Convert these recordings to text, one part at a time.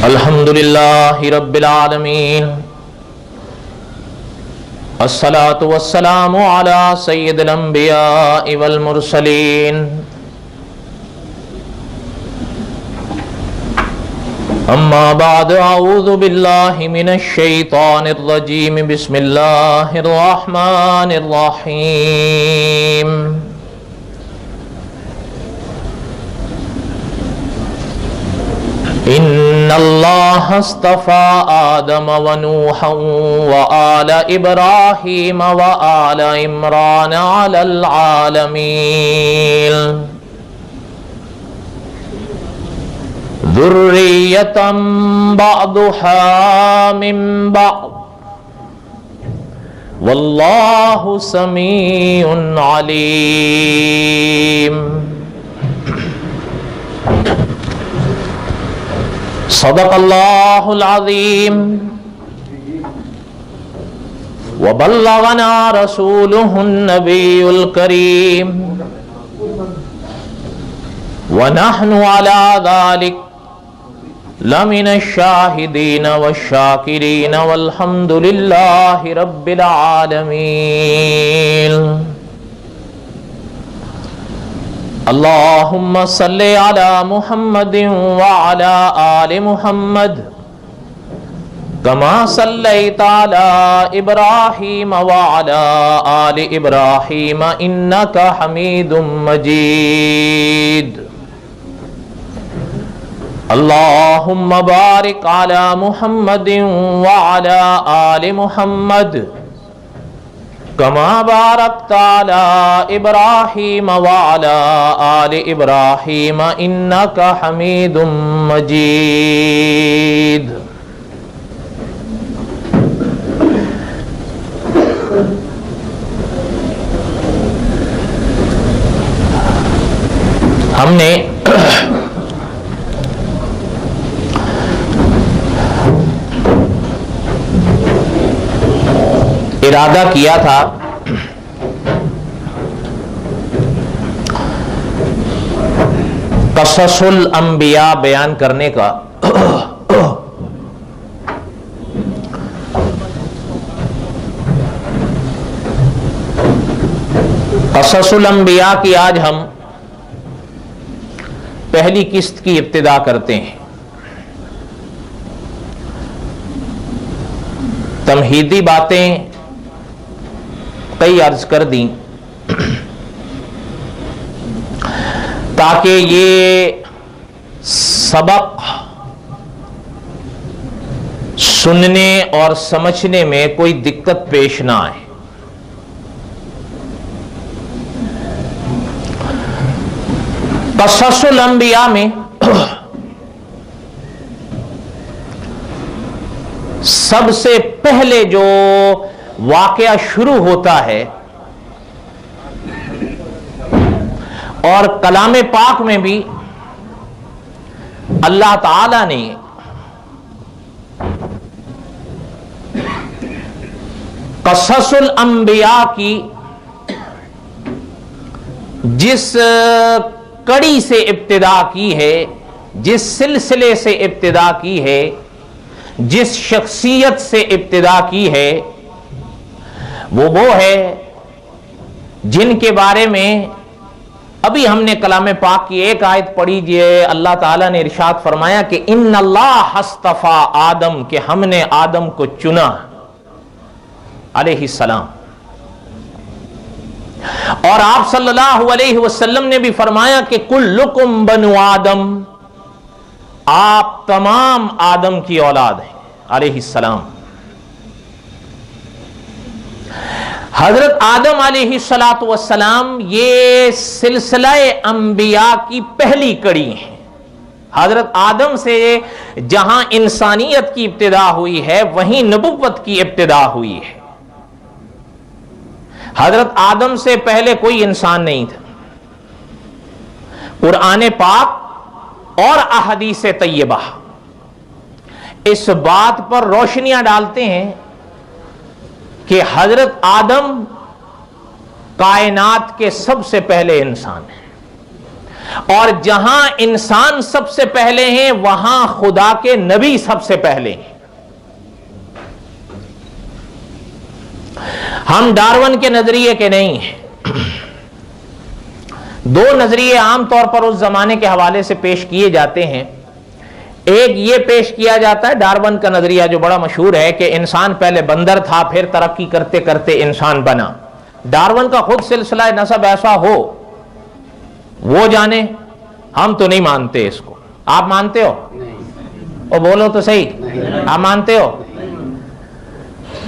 الحمدللہ رب العالمین الصلاة والسلام علی سید الانبیاء والمرسلین اما بعد اعوذ باللہ من الشیطان الرجیم بسم اللہ الرحمن الرحیم ان اللہ اصطفى آدم ونوحا وآل ابراہیم وآل عمران علی العالمین ذریۃ بعضها من بعض واللہ سمیع علیم۔ صدق اللہ العظیم وبلغنا رسولہ النبی الکریم ونحن علی ذلک لمن الشاہدین والشاکرین والحمد للہ رب العالمین۔ اللہم صلی علی محمد وعلی آل محمد کما صلیت علی ابراہیم وعلی آل ابراہیم انکا حمید مجید۔ اللہم بارک علی محمد وعلی آل محمد کما بارکت علی ابراہیم وعلی آل ابراہیم انکا حمید مجید۔ ہم نے ارادہ کیا تھا قصص الانبیاء بیان کرنے کا، قصص الانبیاء کی آج ہم پہلی قسط کی ابتدا کرتے ہیں۔ تمہیدی باتیں کئی عرض کر دیں تاکہ یہ سبق سننے اور سمجھنے میں کوئی دقت پیش نہ آئے۔ قصص الانبیاء میں سب سے پہلے جو واقعہ شروع ہوتا ہے اور کلام پاک میں بھی اللہ تعالی نے قصص الانبیاء کی جس کڑی سے ابتدا کی ہے، جس سلسلے سے ابتدا کی ہے، جس شخصیت سے ابتدا کی ہے، وہ ہے جن کے بارے میں ابھی ہم نے کلام پاک کی ایک آیت پڑھی ہے۔ اللہ تعالیٰ نے ارشاد فرمایا کہ ان اللہ اصطفیٰ آدم، کہ ہم نے آدم کو چنا علیہ السلام، اور آپ صلی اللہ علیہ وسلم نے بھی فرمایا کہ کلکم بنو آدم، آپ تمام آدم کی اولاد ہیں علیہ السلام۔ حضرت آدم علیہ السلام یہ سلسلہ انبیاء کی پہلی کڑی ہے۔ حضرت آدم سے جہاں انسانیت کی ابتدا ہوئی ہے وہیں نبوت کی ابتدا ہوئی ہے۔ حضرت آدم سے پہلے کوئی انسان نہیں تھا۔ قرآن پاک اور احادیث طیبہ اس بات پر روشنیاں ڈالتے ہیں کہ حضرت آدم کائنات کے سب سے پہلے انسان ہیں، اور جہاں انسان سب سے پہلے ہیں وہاں خدا کے نبی سب سے پہلے ہیں. ہم ڈارون کے نظریے کے نہیں ہیں. دو نظریے عام طور پر اس زمانے کے حوالے سے پیش کیے جاتے ہیں. ایک یہ پیش کیا جاتا ہے ڈارون کا نظریہ جو بڑا مشہور ہے کہ انسان پہلے بندر تھا پھر ترقی کرتے کرتے انسان بنا. ڈارون کا خود سلسلہ نسب ایسا ہو وہ جانے, ہم تو نہیں مانتے اس کو. آپ مانتے ہو؟ وہ بولو تو صحیح, آپ مانتے ہو؟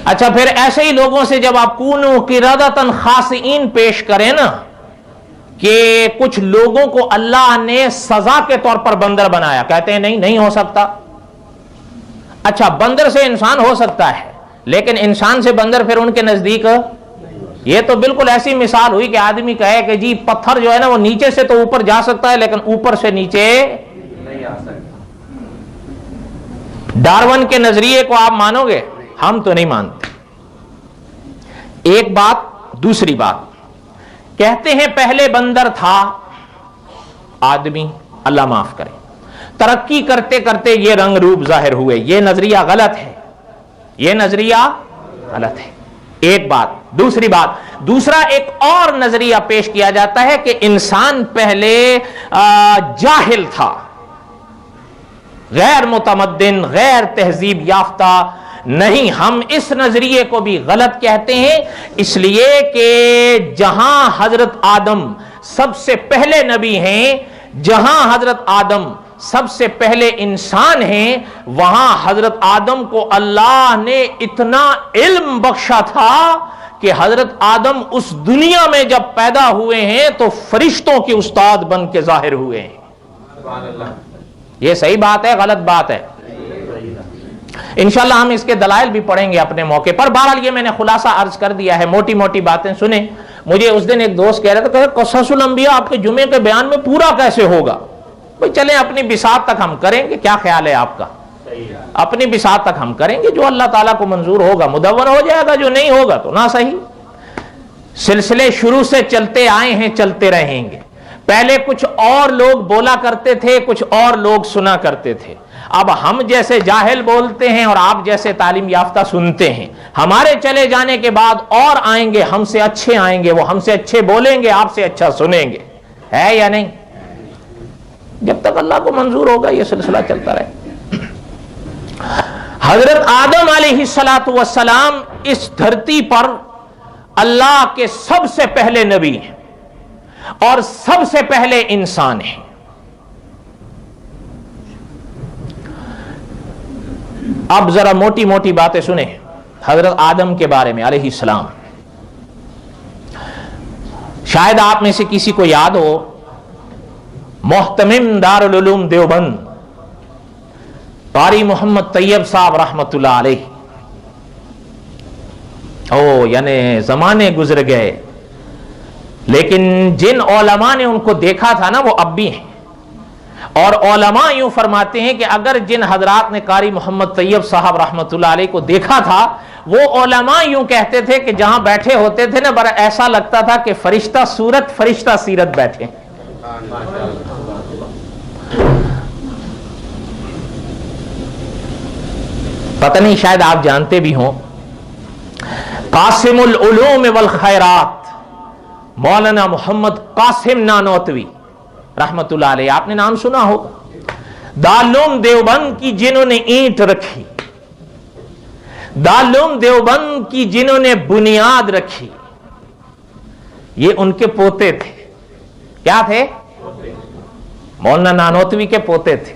اچھا, پھر ایسے ہی لوگوں سے جب آپ کونوا قردۃ خاسئین پیش کریں نا کہ کچھ لوگوں کو اللہ نے سزا کے طور پر بندر بنایا, کہتے ہیں نہیں ہو سکتا. اچھا, بندر سے انسان ہو سکتا ہے لیکن انسان سے بندر پھر ان کے نزدیک, یہ تو بالکل ایسی مثال ہوئی کہ آدمی کہے کہ جی پتھر جو ہے نا وہ نیچے سے تو اوپر جا سکتا ہے لیکن اوپر سے نیچے نہیں آ سکتا. ڈارون کے نظریے کو آپ مانو گے؟ ہم تو نہیں مانتے. ایک بات. دوسری بات, کہتے ہیں پہلے بندر تھا آدمی, اللہ معاف کرے, ترقی کرتے کرتے یہ رنگ روپ ظاہر ہوئے. یہ نظریہ غلط ہے, یہ نظریہ غلط ہے. ایک بات. دوسری بات, دوسرا ایک اور نظریہ پیش کیا جاتا ہے کہ انسان پہلے جاہل تھا, غیر متمدن, غیر تہذیب یافتہ. نہیں, ہم اس نظریے کو بھی غلط کہتے ہیں, اس لیے کہ جہاں حضرت آدم سب سے پہلے نبی ہیں, جہاں حضرت آدم سب سے پہلے انسان ہیں, وہاں حضرت آدم کو اللہ نے اتنا علم بخشا تھا کہ حضرت آدم اس دنیا میں جب پیدا ہوئے ہیں تو فرشتوں کے استاد بن کے ظاہر ہوئے ہیں. یہ صحیح بات ہے غلط بات ہے؟ انشاءاللہ ہم اس کے دلائل بھی پڑھیں گے اپنے موقع پر. بہرحال یہ میں نے خلاصہ عرض کر دیا ہے, موٹی موٹی باتیں سنیں. مجھے اس دن ایک دوست کہہ رہا تھا کہ قصص الانبیاء آپ کے جمعے کے بیان میں پورا کیسے ہوگا؟ بھئی چلیں اپنی بساط تک ہم کریں گے. کیا خیال ہے آپ کا؟ اپنی بساط تک ہم کریں گے, جو اللہ تعالیٰ کو منظور ہوگا مدون ہو جائے گا, جو نہیں ہوگا تو نہ صحیح. سلسلے شروع سے چلتے آئے ہیں, چلتے رہیں گے. پہلے کچھ اور لوگ بولا کرتے تھے, کچھ اور لوگ سنا کرتے تھے. اب ہم جیسے جاہل بولتے ہیں اور آپ جیسے تعلیم یافتہ سنتے ہیں. ہمارے چلے جانے کے بعد اور آئیں گے, ہم سے اچھے آئیں گے, وہ ہم سے اچھے بولیں گے, آپ سے اچھا سنیں گے. ہے یا نہیں؟ جب تک اللہ کو منظور ہوگا یہ سلسلہ چلتا رہے. حضرت آدم علیہ السلام اس دھرتی پر اللہ کے سب سے پہلے نبی ہیں اور سب سے پہلے انسان ہیں. اب ذرا موٹی موٹی باتیں سنیں حضرت آدم کے بارے میں علیہ السلام. شاید آپ میں سے کسی کو یاد ہو, محتمم دارالعلوم دیوبند قاری محمد طیب صاحب رحمت اللہ علیہ, یعنی زمانے گزر گئے لیکن جن علماء نے ان کو دیکھا تھا نا وہ اب بھی ہیں. اور علماء یوں فرماتے ہیں کہ اگر جن حضرات نے قاری محمد طیب صاحب رحمت اللہ علیہ کو دیکھا تھا, وہ علماء یوں کہتے تھے کہ جہاں بیٹھے ہوتے تھے نا بڑا ایسا لگتا تھا کہ فرشتہ صورت فرشتہ سیرت بیٹھے. پتہ نہیں شاید آپ جانتے بھی ہوں, قاسم العلوم والخیرات مولانا محمد قاسم نانوتوی رحمت اللہ علیہ, آپ نے نام سنا ہو. دارالعلوم دیوبند کی جنہوں نے اینٹ رکھی, دارالعلوم دیوبند کی جنہوں نے بنیاد رکھی, یہ ان کے پوتے تھے. کیا تھے؟ مولانا نانوتوی کے پوتے تھے.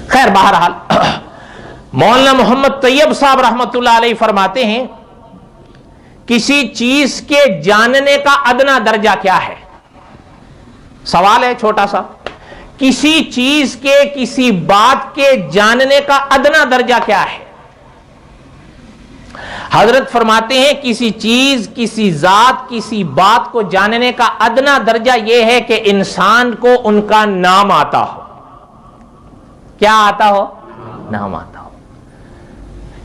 خیر بہرحال مولانا محمد طیب صاحب رحمت اللہ علیہ فرماتے ہیں کسی چیز کے جاننے کا ادنا درجہ کیا ہے؟ سوال ہے چھوٹا سا. کسی چیز کے, کسی بات کے جاننے کا ادنا درجہ کیا ہے؟ حضرت فرماتے ہیں کسی چیز, کسی ذات, کسی بات کو جاننے کا ادنا درجہ یہ ہے کہ انسان کو ان کا نام آتا ہو. کیا آتا ہو؟ نام آتا ہو.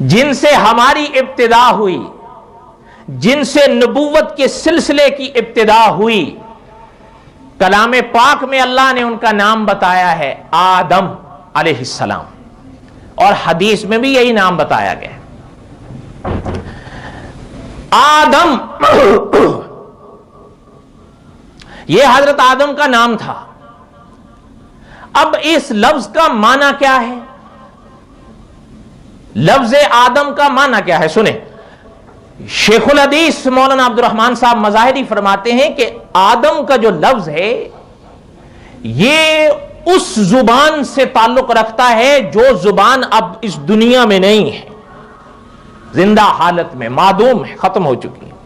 جن سے ہماری ابتدا ہوئی, جن سے نبوت کے سلسلے کی ابتدا ہوئی, کلام پاک میں اللہ نے ان کا نام بتایا ہے آدم علیہ السلام، اور حدیث میں بھی یہی نام بتایا گیا۔ آدم یہ حضرت آدم کا نام تھا۔ اب اس لفظ کا معنی کیا ہے؟ لفظ آدم کا معنی کیا ہے؟ سنیں، شیخ الحدیث مولانا عبد الرحمن صاحب مظاہری فرماتے ہیں کہ آدم کا جو لفظ ہے یہ اس زبان سے تعلق رکھتا ہے جو زبان اب اس دنیا میں نہیں ہے، زندہ حالت میں معدوم ہے، ختم ہو چکی ہے۔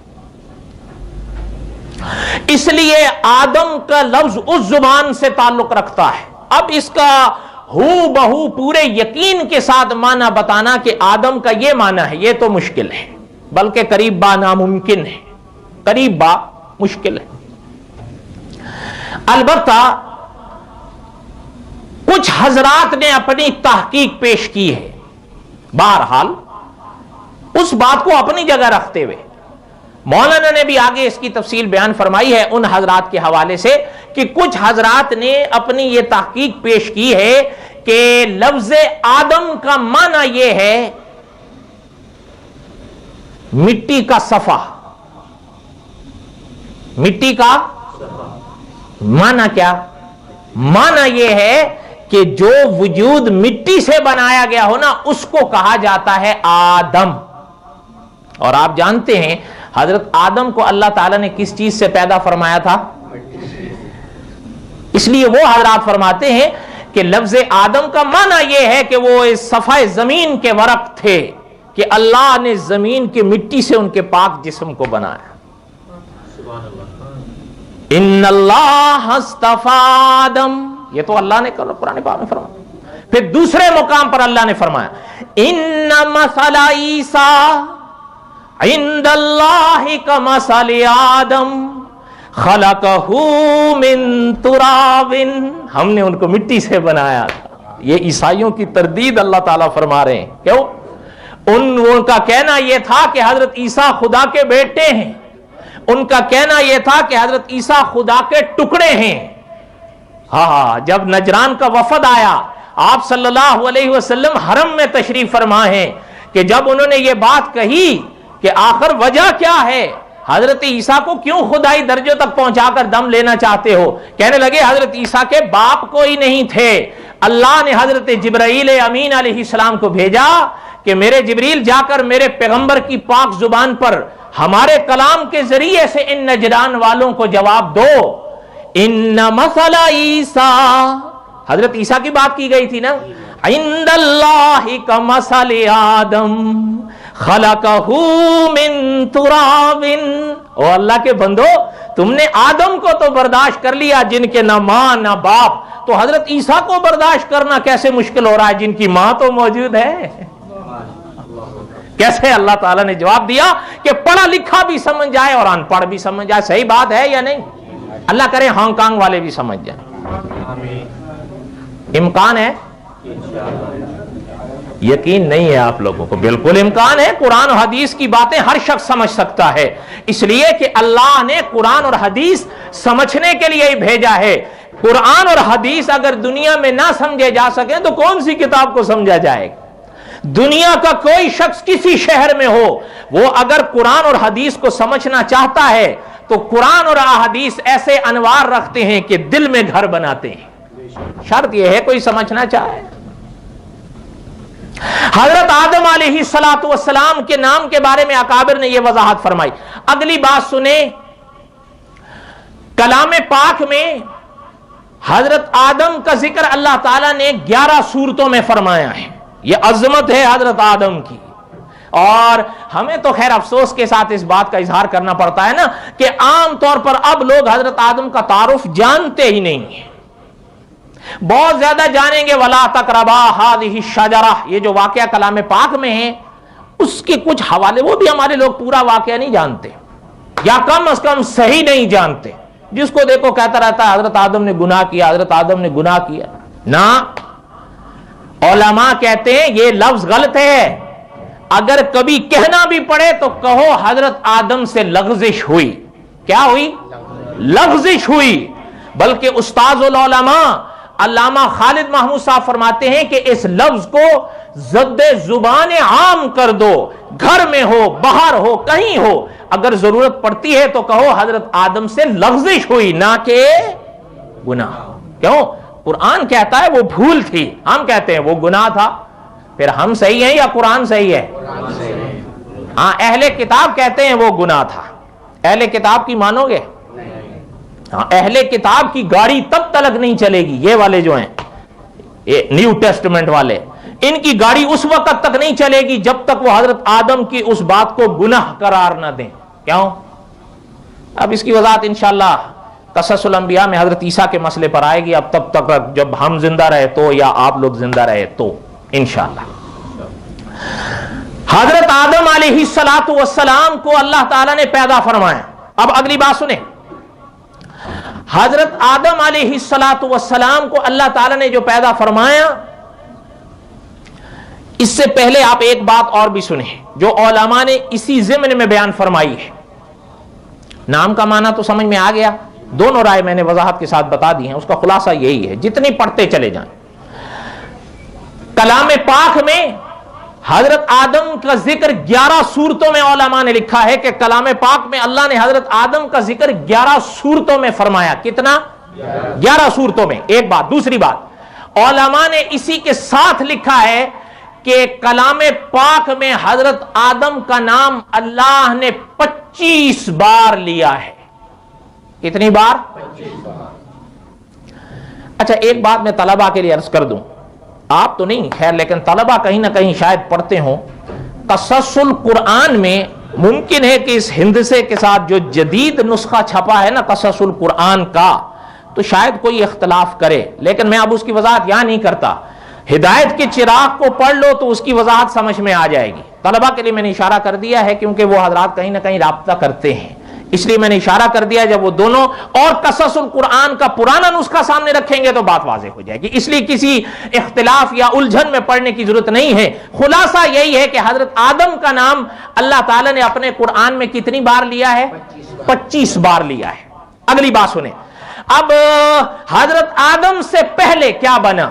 اس لیے آدم کا لفظ اس زبان سے تعلق رکھتا ہے۔ اب اس کا ہو بہو پورے یقین کے ساتھ معنی بتانا کہ آدم کا یہ معنی ہے، یہ تو مشکل ہے، بلکہ قریب با ناممکن ہے، قریب با مشکل ہے۔ البتہ کچھ حضرات نے اپنی تحقیق پیش کی ہے، بہرحال اس بات کو اپنی جگہ رکھتے ہوئے مولانا نے بھی آگے اس کی تفصیل بیان فرمائی ہے ان حضرات کے حوالے سے کہ کچھ حضرات نے اپنی یہ تحقیق پیش کی ہے کہ لفظ آدم کا معنی یہ ہے مٹی کا صفا۔ مٹی کا معنی کیا؟ معنی یہ ہے کہ جو وجود مٹی سے بنایا گیا ہو نا اس کو کہا جاتا ہے آدم۔ اور آپ جانتے ہیں حضرت آدم کو اللہ تعالیٰ نے کس چیز سے پیدا فرمایا تھا؟ اس لیے وہ حضرات فرماتے ہیں کہ لفظ آدم کا معنی یہ ہے کہ وہ اس صفحہ زمین کے ورق تھے کہ اللہ نے زمین کی مٹی سے ان کے پاک جسم کو بنایا۔ ان اللہ اصطفی آدم، یہ تو اللہ نے قرآن پاک میں فرمایا۔ پھر دوسرے مقام پر اللہ نے فرمایا ان مثل عیسیٰ عند اللہ کمثل آدم خلقہ من تراب، ہم نے ان کو مٹی سے بنایا تھا۔ یہ عیسائیوں کی تردید اللہ تعالیٰ فرما رہے ہیں۔ کیوں؟ ان کا کہنا یہ تھا کہ حضرت عیسیٰ خدا کے بیٹے ہیں، ان کا کہنا یہ تھا کہ حضرت عیسیٰ خدا کے ٹکڑے ہیں۔ ہاں، جب نجران کا وفد آیا آپ صلی اللہ علیہ وسلم حرم میں تشریف فرما ہیں کہ جب انہوں نے یہ بات کہی کہ آخر وجہ کیا ہے، حضرت عیسیٰ کو کیوں خدائی درجوں تک پہنچا کر دم لینا چاہتے ہو؟ کہنے لگے حضرت عیسیٰ کے باپ کوئی نہیں تھے، اللہ نے حضرت جبرائیل امین علیہ السلام کو بھیجا کہ میرے جبریل جا کر میرے پیغمبر کی پاک زبان پر ہمارے کلام کے ذریعے سے ان نجران والوں کو جواب دو۔ ان مثل عیسیٰ، حضرت عیسیٰ کی بات کی گئی تھی نا، عند اللہ کمثل آدم خلقہ من تراب، او اللہ کے بندو تم نے آدم کو تو برداشت کر لیا جن کے نہ ماں نہ باپ، تو حضرت عیسیٰ کو برداشت کرنا کیسے مشکل ہو رہا ہے جن کی ماں تو موجود ہے؟ کیسے؟ اللہ تعالیٰ نے جواب دیا کہ پڑھا لکھا بھی سمجھ جائے اور ان پڑھ بھی سمجھ جائے۔ صحیح بات ہے یا نہیں؟ اللہ کرے ہانگ کانگ والے بھی سمجھ جائیں۔ امکان ہے؟ یقین نہیں ہے آپ لوگوں کو؟ بالکل امکان ہے۔ قرآن اور حدیث کی باتیں ہر شخص سمجھ سکتا ہے، اس لیے کہ اللہ نے قرآن اور حدیث سمجھنے کے لیے ہی بھیجا ہے۔ قرآن اور حدیث اگر دنیا میں نہ سمجھے جا سکیں تو کون سی کتاب کو سمجھا جائے گا؟ دنیا کا کوئی شخص کسی شہر میں ہو، وہ اگر قرآن اور حدیث کو سمجھنا چاہتا ہے تو قرآن اور حدیث ایسے انوار رکھتے ہیں کہ دل میں گھر بناتے ہیں۔ شرط یہ ہے کوئی سمجھنا چاہے۔ حضرت آدم علیہ السلام کے نام کے بارے میں اکابر نے یہ وضاحت فرمائی۔ اگلی بات سنیں، کلام پاک میں حضرت آدم کا ذکر اللہ تعالیٰ نے 11 سورتوں میں فرمایا ہے۔ یہ عظمت ہے حضرت آدم کی، اور ہمیں تو خیر افسوس کے ساتھ اس بات کا اظہار کرنا پڑتا ہے نا کہ عام طور پر اب لوگ حضرت آدم کا تعارف جانتے ہی نہیں ہیں۔ بہت زیادہ جانیں گے وَلَا تَقْرَبَا هَٰذِهِ الشَّجَرَةَ، یہ جو واقعہ کلام پاک میں ہے اس کے کچھ حوالے وہ بھی ہمارے لوگ پورا واقعہ نہیں جانتے، یا کم از کم صحیح نہیں جانتے۔ جس کو دیکھو کہتا رہتا ہے حضرت آدم نے گناہ کیا، حضرت آدم نے گناہ کیا۔ نہ، علماء کہتے ہیں یہ لفظ غلط ہے، اگر کبھی کہنا بھی پڑے تو کہو حضرت آدم سے لغزش ہوئی۔ کیا ہوئی؟ لغزش ہوئی۔ بلکہ استاذ العلماء علامہ خالد محمود صاحب فرماتے ہیں کہ اس لفظ کو ضد زبان عام کر دو، گھر میں ہو، باہر ہو، کہیں ہو، اگر ضرورت پڑتی ہے تو کہو حضرت آدم سے لغزش ہوئی نہ کہ گناہ۔ کیوں؟ قرآن کہتا ہے وہ بھول تھی، ہم کہتے ہیں وہ گناہ تھا۔ پھر ہم صحیح ہیں یا قرآن صحیح ہے؟ ہاں، اہل کتاب کہتے ہیں وہ گناہ تھا۔ اہل کتاب کی مانو گے؟ ہاں، اہل کتاب کی گاڑی تب تلک نہیں چلے گی، یہ والے جو ہیں نیو ٹیسٹمنٹ والے، ان کی گاڑی اس وقت تک نہیں چلے گی جب تک وہ حضرت آدم کی اس بات کو گناہ قرار نہ دیں۔ کیوں؟ اب اس کی وضاحت انشاءاللہ قصص الانبیاء میں حضرت عیسیٰ کے مسئلے پر آئے گی، اب تب تک جب ہم زندہ رہے تو یا آپ لوگ زندہ رہے تو انشاءاللہ۔ حضرت آدم علیہ السلام کو اللہ تعالیٰ نے پیدا فرمایا۔ اب اگلی بات سنیں، حضرت آدم علیہ السلام کو اللہ تعالیٰ نے جو پیدا فرمایا، اس سے پہلے آپ ایک بات اور بھی سنیں جو علماء نے اسی ضمن میں بیان فرمائی ہے۔ نام کا معنی تو سمجھ میں آ گیا، دونوں رائے میں نے وضاحت کے ساتھ بتا دی ہیں، اس کا خلاصہ یہی ہے، جتنی پڑھتے چلے جائیں۔ کلام پاک میں حضرت آدم کا ذکر 11 صورتوں میں علماء نے لکھا ہے کہ کلام پاک میں اللہ نے حضرت آدم کا ذکر 11 صورتوں میں فرمایا۔ کتنا؟ 11 صورتوں میں۔ ایک بات۔ دوسری بات، علماء نے اسی کے ساتھ لکھا ہے کہ کلام پاک میں حضرت آدم کا نام اللہ نے 25 بار لیا ہے۔ کتنی بار؟ 25 بار۔ اچھا، ایک بات میں طلبہ کے لیے عرض کر دوں، آپ تو نہیں خیر، لیکن طلبہ کہیں نہ کہیں شاید پڑھتے ہوں، قصص القرآن میں ممکن ہے کہ اس ہندسے کے ساتھ جو جدید نسخہ چھپا ہے نا قصص القرآن کا، تو شاید کوئی اختلاف کرے، لیکن میں اب اس کی وضاحت یہاں نہیں کرتا۔ ہدایت کے چراغ کو پڑھ لو تو اس کی وضاحت سمجھ میں آ جائے گی۔ طلبہ کے لیے میں نے اشارہ کر دیا ہے کیونکہ وہ حضرات کہیں نہ کہیں رابطہ کرتے ہیں، اس لیے میں نے اشارہ کر دیا، جب وہ دونوں اور قصص القرآن کا پرانا نسخہ سامنے رکھیں گے تو بات واضح ہو جائے گی، اس لیے کسی اختلاف یا الجھن میں پڑھنے کی ضرورت نہیں ہے۔ خلاصہ یہی ہے کہ حضرت آدم کا نام اللہ تعالیٰ نے اپنے قرآن میں کتنی بار لیا ہے؟ 25 بار لیا ہے۔ اگلی بات سنیں، اب حضرت آدم سے پہلے کیا بنا؟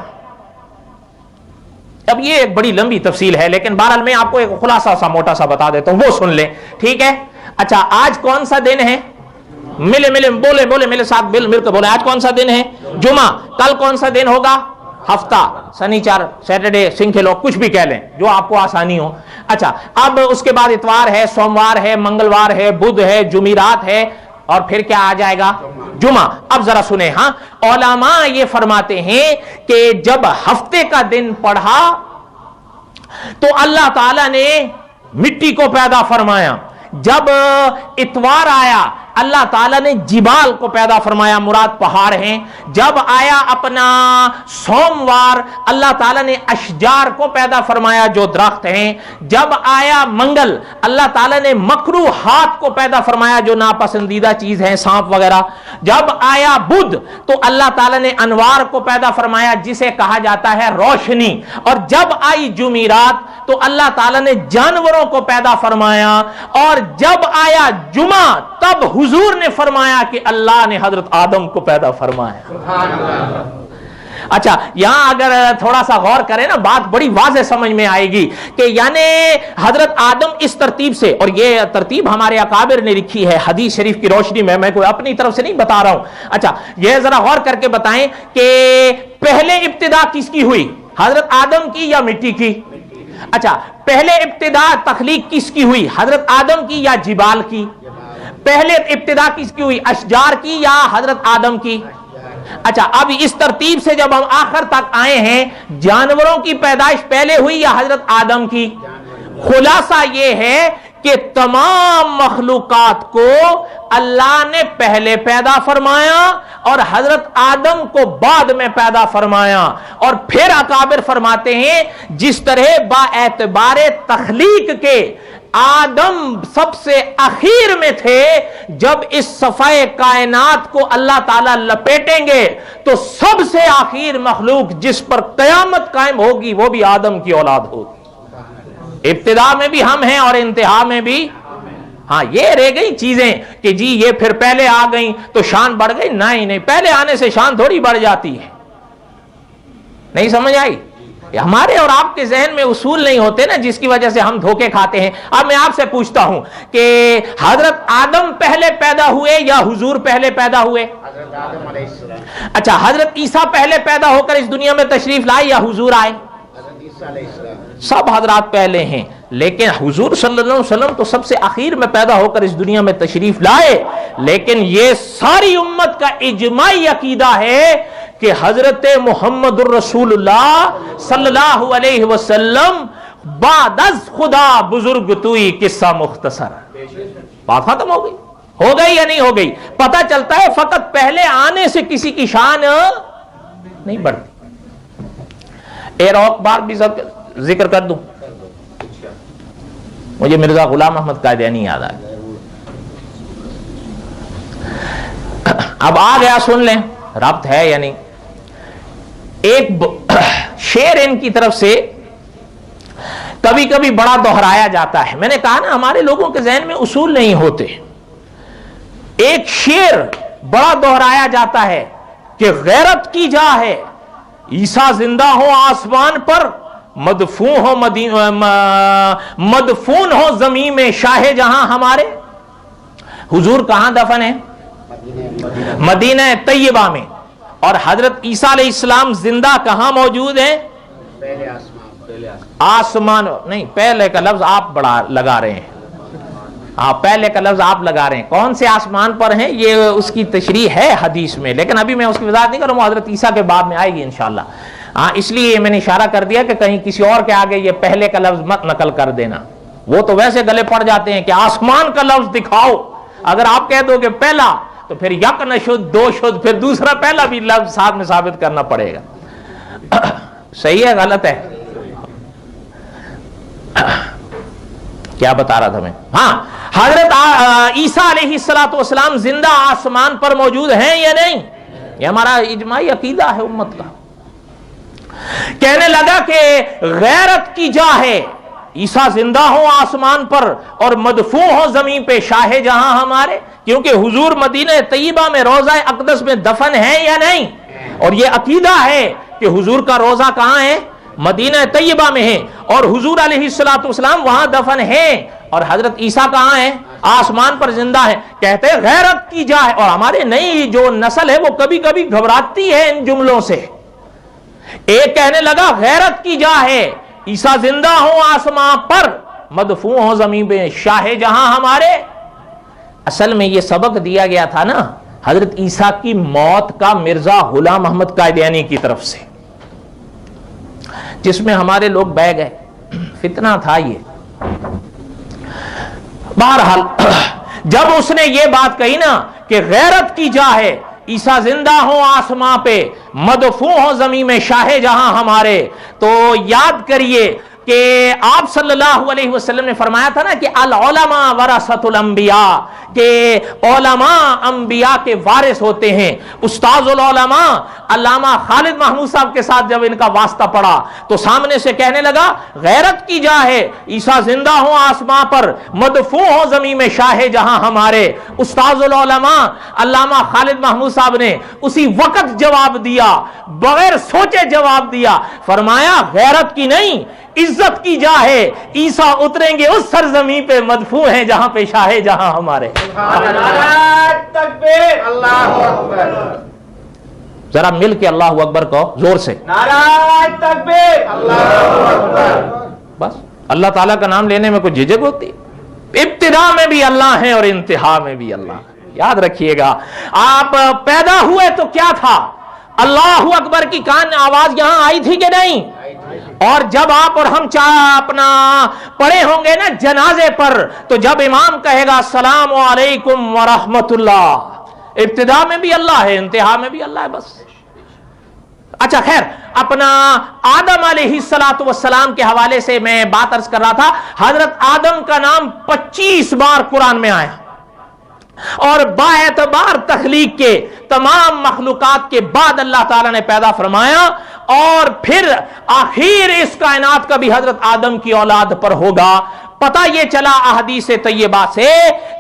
اب یہ ایک بڑی لمبی تفصیل ہے، لیکن بہرحال میں آپ کو ایک خلاصہ سا موٹا سا بتا دیتا ہوں، وہ سن لیں، ٹھیک ہے؟ اچھا، آج کون سا دن ہے؟ بولے میرے ساتھ مل کے بولے، آج کون سا دن ہے؟ جمعہ۔ کل کون سا دن ہوگا؟ ہفتہ، سنیچر، سیٹرڈے، سنکھلو، کچھ بھی کہہ لیں جو آپ کو آسانی ہو۔ اچھا، اب اس کے بعد اتوار ہے، سوموار ہے، منگلوار ہے، بدھ ہے، جمعرات ہے، اور پھر کیا آ جائے گا؟ جمعہ۔ اب ذرا سنیں، ہاں، علماء یہ فرماتے ہیں کہ جب ہفتے کا دن پڑھا تو اللہ تعالیٰ نے مٹی کو پیدا فرمایا، جب اتوار آیا اللہ تعالیٰ نے جبال کو پیدا فرمایا، مراد پہاڑ ہیں، جب آیا اپنا سوموار اللہ تعالیٰ نے اشجار کو پیدا فرمایا جو درخت ہیں، جب آیا منگل اللہ تعالیٰ نے مکروہات کو پیدا فرمایا جو ناپسندیدہ چیز ہیں، سانپ وغیرہ، جب آیا بدھ تو اللہ تعالیٰ نے انوار کو پیدا فرمایا جسے کہا جاتا ہے روشنی، اور جب آئی جمعرات تو اللہ تعالیٰ نے جانوروں کو پیدا فرمایا، اور جب آیا جمعہ تب حضور نے فرمایا کہ اللہ نے حضرت آدم کو پیدا فرمایا۔ اچھا، یہاں اگر تھوڑا سا غور کریں نا بات بڑی واضح سمجھ میں آئے گی کہ یعنی حضرت آدم اس ترتیب سے، اور یہ ترتیب ہمارے اکابر نے لکھی ہے حدیث شریف کی روشنی میں کوئی اپنی طرف سے نہیں بتا رہا ہوں۔ اچھا، یہ ذرا غور کر کے بتائیں کہ پہلے ابتدا کس کی ہوئی، حضرت آدم کی یا مٹی کی؟ اچھا، پہلے ابتدا تخلیق کس کی ہوئی، حضرت آدم کی یا جبال کی؟ پہلے ابتدا کس کی ہوئی، اشجار کی یا حضرت آدم کی؟ اچھا، اب اس ترتیب سے جب ہم آخر تک آئے ہیں، جانوروں کی پیدائش پہلے ہوئی یا حضرت آدم کی؟ خلاصہ یہ ہے کہ تمام مخلوقات کو اللہ نے پہلے پیدا فرمایا اور حضرت آدم کو بعد میں پیدا فرمایا، اور پھر اکابر فرماتے ہیں جس طرح با اعتبار تخلیق کے آدم سب سے اخیر میں تھے، جب اس صفحہ کائنات کو اللہ تعالیٰ لپیٹیں گے تو سب سے آخر مخلوق جس پر قیامت قائم ہوگی وہ بھی آدم کی اولاد ہوگی۔ ابتدا میں بھی ہم ہیں اور انتہا میں بھی ہاں یہ رہ گئی چیزیں کہ جی یہ پھر پہلے آ گئیں تو شان بڑھ گئی، نہیں پہلے آنے سے شان تھوڑی بڑھ جاتی ہے. نہیں سمجھ آئی؟ ہمارے اور آپ کے ذہن میں اصول نہیں ہوتے نا، جس کی وجہ سے ہم دھوکے کھاتے ہیں. اب میں آپ سے پوچھتا ہوں کہ حضرت آدم پہلے پیدا ہوئے یا حضور پہلے پیدا ہوئے؟ حضرت آدم علیہ السلام. اچھا، حضرت عیسیٰ پہلے پیدا ہو کر اس دنیا میں تشریف لائے یا حضور آئے؟ حضرت عیسیٰ علیہ السلام. سب حضرات پہلے ہیں، لیکن حضور صلی اللہ علیہ وسلم تو سب سے آخر میں پیدا ہو کر اس دنیا میں تشریف لائے. لیکن یہ ساری امت کا اجماعی عقیدہ ہے کہ حضرت محمد الرسول اللہ صلی اللہ علیہ وسلم بعد از خدا بزرگ توئی، قصہ مختصر. بات ختم ہو گئی. ہو گئی یا نہیں ہو گئی؟ پتہ چلتا ہے فقط پہلے آنے سے کسی کی شان نہیں بڑھتی. ایک اور بار بھی ذکر کر دوں، مجھے مرزا غلام احمد قادیانی یاد آ گیا. اب آ گیا، سن لیں ربط ہے یا نہیں. ایک شعر ان کی طرف سے کبھی کبھی بڑا دہرایا جاتا ہے. میں نے کہا نا ہمارے لوگوں کے ذہن میں اصول نہیں ہوتے. ایک شعر بڑا دہرایا جاتا ہے کہ غیرت کی جا ہے، عیسیٰ زندہ ہو آسمان پر، مدفون ہو زمین میں شاہ جہاں ہمارے. حضور کہاں دفن ہے؟ مدینہ طیبہ میں. اور حضرت عیسیٰ علیہ السلام زندہ کہاں موجود ہیں؟ پہلے آسمان نہیں، پہلے کا لفظ آپ بڑا لگا رہے ہیں. ہاں پہلے کا لفظ آپ لگا رہے ہیں. کون سے آسمان پر ہیں یہ اس کی تشریح ہے حدیث میں، لیکن ابھی میں اس کی وضاحت نہیں کروں گا، حضرت عیسیٰ کے بعد میں آئے گی انشاءاللہ. ہاں اس لیے میں نے اشارہ کر دیا کہ کہیں کسی اور کے آگے یہ پہلے کا لفظ مت نقل کر دینا. وہ تو ویسے گلے پڑ جاتے ہیں کہ آسمان کا لفظ دکھاؤ. اگر آپ کہہ دو کہ پہلا تو پھر یک نہ شد دو شد، پھر دوسرا پہلا بھی لفظ ساتھ میں ثابت کرنا پڑے گا. صحیح ہے غلط ہے؟ کیا بتا رہا تھا میں؟ ہاں حضرت عیسیٰ علیہ السلام زندہ آسمان پر موجود ہیں یا نہیں؟ یہ ہمارا اجماعی عقیدہ ہے امت کا. کہنے لگا کہ غیرت کی جا ہے، عیسیٰ زندہ ہو آسمان پر اور مدفون ہو زمین پہ شاہ جہاں ہمارے. کیونکہ حضور مدینہ طیبہ میں روضہ اقدس میں دفن ہے یا نہیں؟ اور یہ عقیدہ ہے کہ حضور کا روضہ کہاں ہے؟ مدینہ طیبہ میں ہے، اور حضور علیہ السلام وہاں دفن ہے، اور حضرت عیسیٰ کہاں ہے؟ آسمان پر زندہ ہے. کہتے ہیں غیرت کی جا ہے. اور ہمارے نئی جو نسل ہے وہ کبھی کبھی گھبراتی ہے ان جملوں سے. ایک کہنے لگا غیرت کی جا ہے، عیسیٰ زندہ ہو آسمان پر، مدفون ہو زمین پہ شاہ جہاں ہمارے. اصل میں یہ سبق دیا گیا تھا نا حضرت عیسیٰ کی موت کا مرزا غلام احمد قادیانی کی طرف سے، جس میں ہمارے لوگ بہ گئے. فتنہ تھا یہ. بہرحال جب اس نے یہ بات کہی نا کہ غیرت کی جا ہے، عیسیٰ زندہ ہو آسمان پہ، مدفون ہو زمین میں شاہ جہاں ہمارے، تو یاد کریے کہ آپ صلی اللہ علیہ وسلم نے فرمایا تھا نا کہ العلماء ورثۃ الانبیاء، کہ علماء انبیاء کے وارث ہوتے ہیں. استاذ العلماء علامہ خالد محمود صاحب کے ساتھ جب ان کا واسطہ پڑا تو سامنے سے کہنے لگا غیرت کی جا ہے، عیسیٰ زندہ ہو آسمان پر، مدفون ہو زمین میں شاہ جہاں ہمارے. استاذ العلماء علامہ خالد محمود صاحب نے اسی وقت جواب دیا، بغیر سوچے جواب دیا. فرمایا غیرت کی نہیں، عزت کی جا ہے، عیسیٰ اتریں گے اس سرزمین پہ مدفون ہیں جہاں پہ شاہ جہاں ہمارے. تکبیر، اللہ اکبر. ذرا مل کے اللہ اکبر کہو زور سے. نعرہ تکبیر، اللہ اکبر. بس اللہ تعالیٰ کا نام لینے میں کوئی جھجک ہوتی؟ ابتدا میں بھی اللہ ہے اور انتہا میں بھی اللہ ہے. یاد رکھیے گا. آپ پیدا ہوئے تو کیا تھا؟ اللہ اکبر کی کان آواز یہاں آئی تھی کہ نہیں؟ اور جب آپ اور ہم اپنا پڑھے ہوں گے نا جنازے پر، تو جب امام کہے گا السلام علیکم ورحمت اللہ، ابتدا میں بھی اللہ ہے، انتہا میں بھی اللہ ہے. بس اچھا خیر، اپنا آدم علیہ السلام کے حوالے سے میں بات عرض کر رہا تھا. حضرت آدم کا نام 25 بار قرآن میں آیا، اور با اعتبار تخلیق کے تمام مخلوقات کے بعد اللہ تعالیٰ نے پیدا فرمایا، اور پھر آخر اس کائنات کا بھی حضرت آدم کی اولاد پر ہوگا. پتہ یہ چلا احادیث طیبہ سے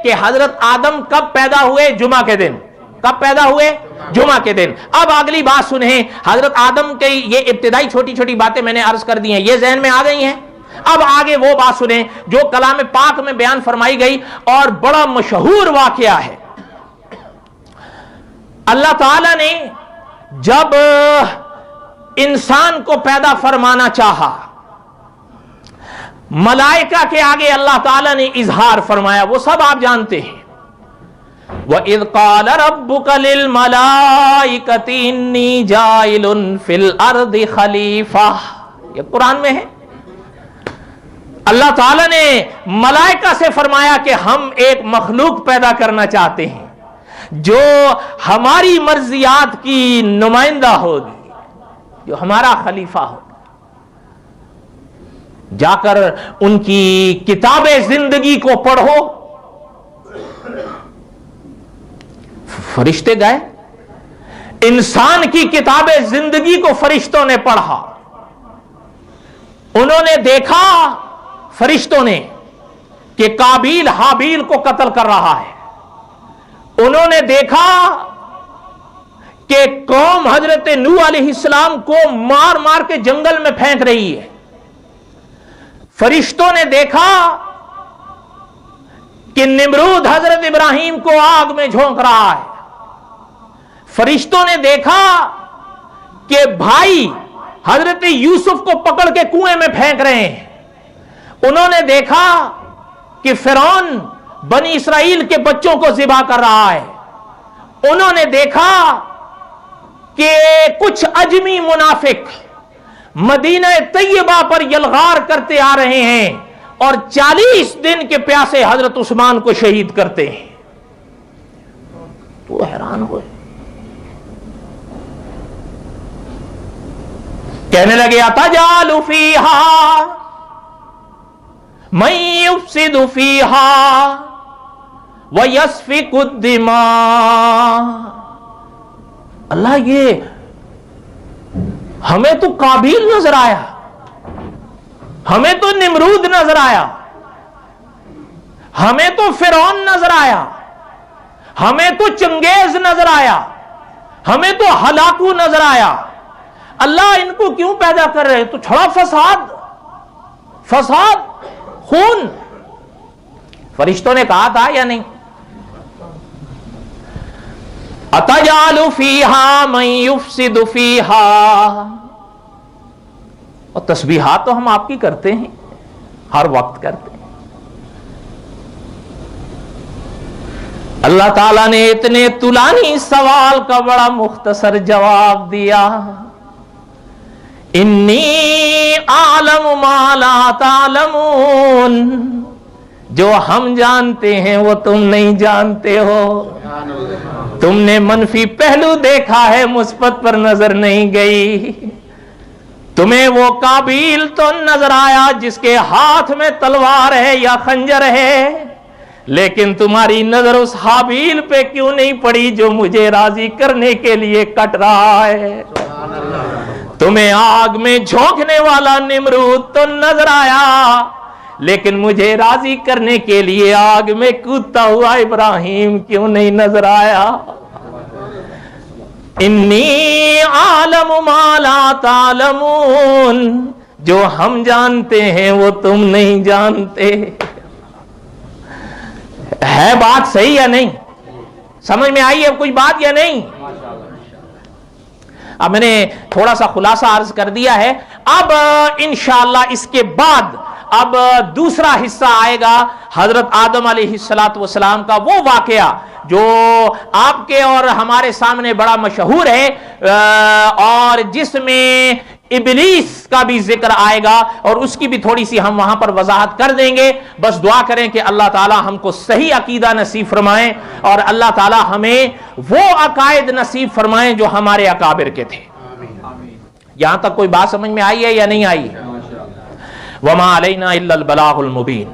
کہ حضرت آدم کب پیدا ہوئے؟ جمعہ کے دن۔ کب پیدا ہوئے؟ جمعہ کے دن۔ اب اگلی بات سنیں، حضرت آدم کے یہ ابتدائی چھوٹی چھوٹی باتیں میں نے عرض کر دی ہیں، یہ ذہن میں آ گئی ہیں۔ اب آگے وہ بات سنیں جو کلام پاک میں بیان فرمائی گئی اور بڑا مشہور واقعہ ہے۔ اللہ تعالیٰ نے جب انسان کو پیدا فرمانا چاہا، ملائکہ کے آگے اللہ تعالیٰ نے اظہار فرمایا، وہ سب آپ جانتے ہیں۔ وَإِذْ قَالَ رَبُّكَ لِلْمَلَائِكَةِ إِنِّي جَاعِلٌ فِي الْأَرْضِ خَلِيفَةً، یہ قرآن میں ہے۔ اللہ تعالیٰ نے ملائکہ سے فرمایا کہ ہم ایک مخلوق پیدا کرنا چاہتے ہیں جو ہماری مرضیات کی نمائندہ ہوگی، جو ہمارا خلیفہ ہوگا۔ جا کر ان کی کتاب زندگی کو پڑھو۔ فرشتے گئے، انسان کی کتاب زندگی کو فرشتوں نے پڑھا۔ انہوں نے دیکھا، فرشتوں نے، کہ قابیل حابیل کو قتل کر رہا ہے۔ انہوں نے دیکھا کہ قوم حضرت نوح علیہ السلام کو مار مار کے جنگل میں پھینک رہی ہے۔ فرشتوں نے دیکھا کہ نمرود حضرت ابراہیم کو آگ میں جھونک رہا ہے۔ فرشتوں نے دیکھا کہ بھائی حضرت یوسف کو پکڑ کے کنویں میں پھینک رہے ہیں۔ انہوں نے دیکھا کہ فرعون بنی اسرائیل کے بچوں کو ذبح کر رہا ہے۔ انہوں نے دیکھا کہ کچھ اجمی منافق مدینہ طیبہ پر یلغار کرتے آ رہے ہیں اور 40 دن کے پیاسے حضرت عثمان کو شہید کرتے ہیں۔ تو حیران ہوئے، کہنے لگے اتجعل فیہا من یفسد فیہا ویسفک الدماء۔ اللہ، یہ ہمیں تو قابیل نظر آیا، ہمیں تو نمرود نظر آیا، ہمیں تو فرعون نظر آیا، ہمیں تو چنگیز نظر آیا، ہمیں تو ہلاکو نظر آیا۔ اللہ ان کو کیوں پیدا کر رہے؟ تو چھوڑا فساد، خون۔ فرشتوں نے کہا تھا یا نہیں؟ اتجعل فیہا من یفسد فیہا۔ اور تسبیحات تو ہم آپ کی کرتے ہیں، ہر وقت کرتے ہیں۔ اللہ تعالیٰ نے اتنے طولانی سوال کا بڑا مختصر جواب دیا۔ انی اعلم ما لا تعلمون، جو ہم جانتے ہیں وہ تم نہیں جانتے ہو۔ تم نے منفی پہلو دیکھا ہے، مثبت پر نظر نہیں گئی۔ تمہیں وہ قابیل تو نظر آیا جس کے ہاتھ میں تلوار ہے یا خنجر ہے، لیکن تمہاری نظر اس حابیل پہ کیوں نہیں پڑی جو مجھے راضی کرنے کے لیے کٹ رہا ہے؟ تمہیں آگ میں جھونکنے والا نمرود تو نظر آیا، لیکن مجھے راضی کرنے کے لیے آگ میں کودتا ہوا ابراہیم کیوں نہیں نظر آیا؟ انی عالم ما لا تعلمون، جو ہم جانتے ہیں وہ تم نہیں جانتے۔ ہے بات صحیح یا نہیں؟ سمجھ میں آئی ہے کوئی بات یا نہیں؟ اب میں نے تھوڑا سا خلاصہ عرض کر دیا ہے۔ اب انشاءاللہ اس کے بعد اب دوسرا حصہ آئے گا حضرت آدم علیہ السلام کا، وہ واقعہ جو آپ کے اور ہمارے سامنے بڑا مشہور ہے، اور جس میں ابلیس کا بھی ذکر آئے گا، اور اس کی بھی تھوڑی سی ہم وہاں پر وضاحت کر دیں گے۔ بس دعا کریں کہ اللہ تعالی ہم کو صحیح عقیدہ نصیب فرمائیں، اور اللہ تعالی ہمیں وہ عقائد نصیب فرمائیں جو ہمارے اکابر کے تھے۔ یہاں تک کوئی بات سمجھ میں آئی ہے یا نہیں آئی؟ وما علینا الا البلاغ المبین۔